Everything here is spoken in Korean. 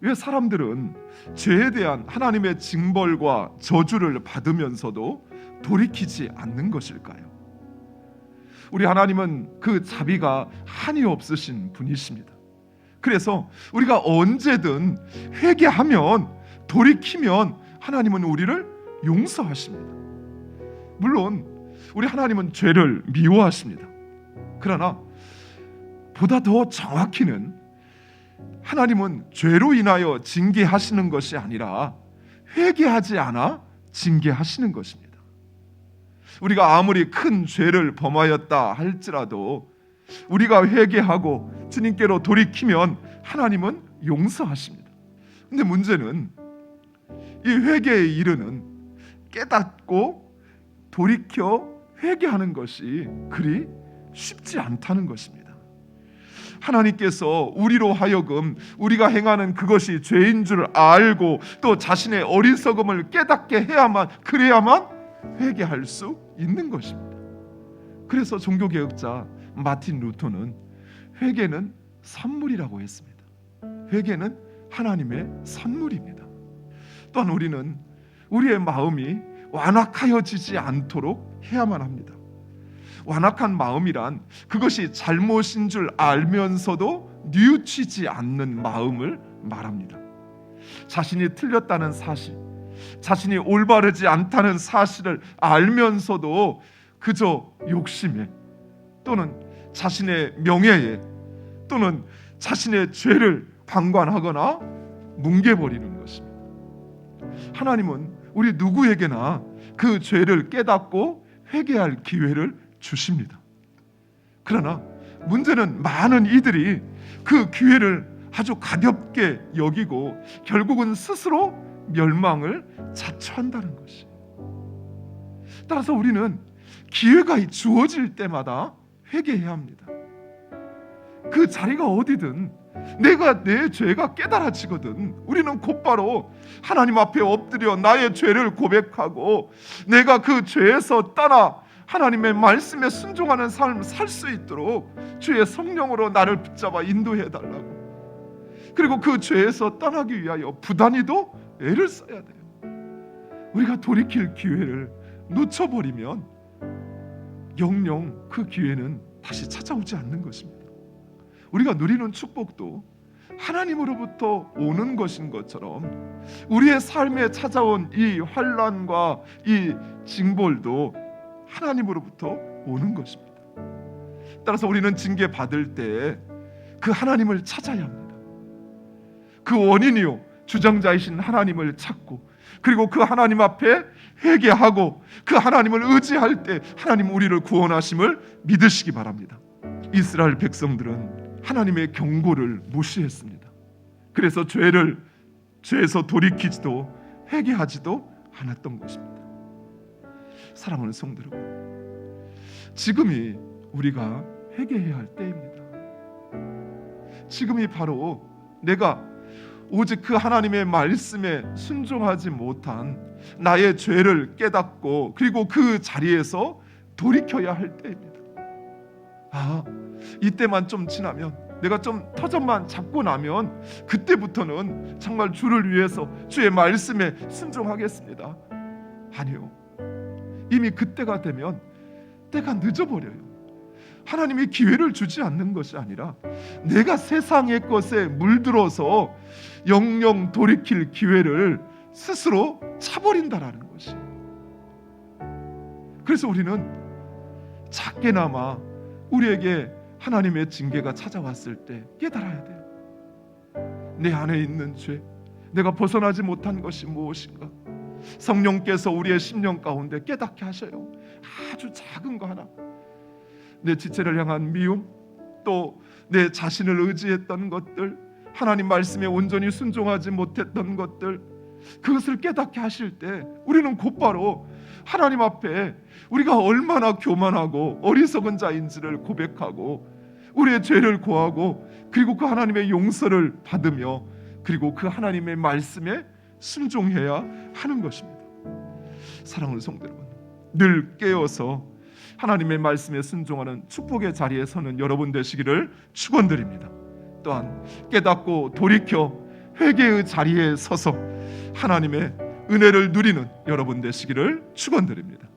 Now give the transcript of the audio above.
왜 사람들은 죄에 대한 하나님의 징벌과 저주를 받으면서도 돌이키지 않는 것일까요? 우리 하나님은 그 자비가 한이 없으신 분이십니다. 그래서 우리가 언제든 회개하면, 돌이키면 하나님은 우리를 용서하십니다. 물론 우리 하나님은 죄를 미워하십니다. 그러나 보다 더 정확히는 하나님은 죄로 인하여 징계하시는 것이 아니라 회개하지 않아 징계하시는 것입니다. 우리가 아무리 큰 죄를 범하였다 할지라도 우리가 회개하고 주님께로 돌이키면 하나님은 용서하십니다. 근데 문제는 이 회개의 이르는 깨닫고 돌이켜 회개하는 것이 그리 쉽지 않다는 것입니다. 하나님께서 우리로 하여금 우리가 행하는 그것이 죄인 줄 알고 또 자신의 어리석음을 깨닫게 해야만, 그래야만 회개할 수 있는 것입니다. 그래서 종교개혁자 마틴 루터는 회개는 선물이라고 했습니다. 회개는 하나님의 선물입니다. 또한 우리는 우리의 마음이 완악하여지지 않도록 해야만 합니다. 완악한 마음이란 그것이 잘못인 줄 알면서도 뉘우치지 않는 마음을 말합니다. 자신이 틀렸다는 사실, 자신이 올바르지 않다는 사실을 알면서도 그저 욕심에 또는 자신의 명예에 또는 자신의 죄를 방관하거나 뭉개버리는 것입니다. 하나님은 우리 누구에게나 그 죄를 깨닫고 회개할 기회를 주십니다. 그러나 문제는 많은 이들이 그 기회를 아주 가볍게 여기고 결국은 스스로 멸망을 자초한다는 것이. 따라서 우리는 기회가 주어질 때마다 회개해야 합니다. 그 자리가 어디든 내가 내 죄가 깨달아지거든 우리는 곧바로 하나님 앞에 엎드려 나의 죄를 고백하고 내가 그 죄에서 떠나 하나님의 말씀에 순종하는 삶을 살 수 있도록 주의 성령으로 나를 붙잡아 인도해 달라고, 그리고 그 죄에서 떠나기 위하여 부단히도 애를 써야 돼요. 우리가 돌이킬 기회를 놓쳐버리면 영영 그 기회는 다시 찾아오지 않는 것입니다. 우리가 누리는 축복도 하나님으로부터 오는 것인 것처럼 우리의 삶에 찾아온 이 환난과 이 징벌도 하나님으로부터 오는 것입니다. 따라서 우리는 징계 받을 때 그 하나님을 찾아야 합니다. 그 원인이요 주장자이신 하나님을 찾고, 그리고 그 하나님 앞에 회개하고 그 하나님을 의지할 때 하나님 우리를 구원하심을 믿으시기 바랍니다. 이스라엘 백성들은 하나님의 경고를 무시했습니다. 그래서 죄에서 돌이키지도 회개하지도 않았던 것입니다. 사랑하는 성도 여러분, 지금이 우리가 회개해야 할 때입니다. 지금이 바로 내가 오직 그 하나님의 말씀에 순종하지 못한 나의 죄를 깨닫고 그리고 그 자리에서 돌이켜야 할 때입니다. 이때만 좀 지나면, 내가 좀 터전만 잡고 나면 그때부터는 정말 주를 위해서 주의 말씀에 순종하겠습니다. 아니요, 이미 그때가 되면 때가 늦어버려요. 하나님이 기회를 주지 않는 것이 아니라 내가 세상의 것에 물들어서 영영 돌이킬 기회를 스스로 차버린다라는 것이. 그래서 우리는 작게나마 우리에게 하나님의 징계가 찾아왔을 때 깨달아야 돼요. 내 안에 있는 죄, 내가 벗어나지 못한 것이 무엇인가. 성령께서 우리의 심령 가운데 깨닫게 하셔요. 아주 작은 거 하나, 내 지체를 향한 미움, 또 내 자신을 의지했던 것들, 하나님 말씀에 온전히 순종하지 못했던 것들, 그것을 깨닫게 하실 때 우리는 곧바로 하나님 앞에 우리가 얼마나 교만하고 어리석은 자인지를 고백하고 우리의 죄를 고하고 그리고 그 하나님의 용서를 받으며 그리고 그 하나님의 말씀에 순종해야 하는 것입니다. 사랑하는 성도 여러분, 늘 깨어서 하나님의 말씀에 순종하는 축복의 자리에 서는 여러분 되시기를 축원드립니다. 또한 깨닫고 돌이켜 회개의 자리에 서서 하나님의 은혜를 누리는 여러분 되시기를 축원드립니다.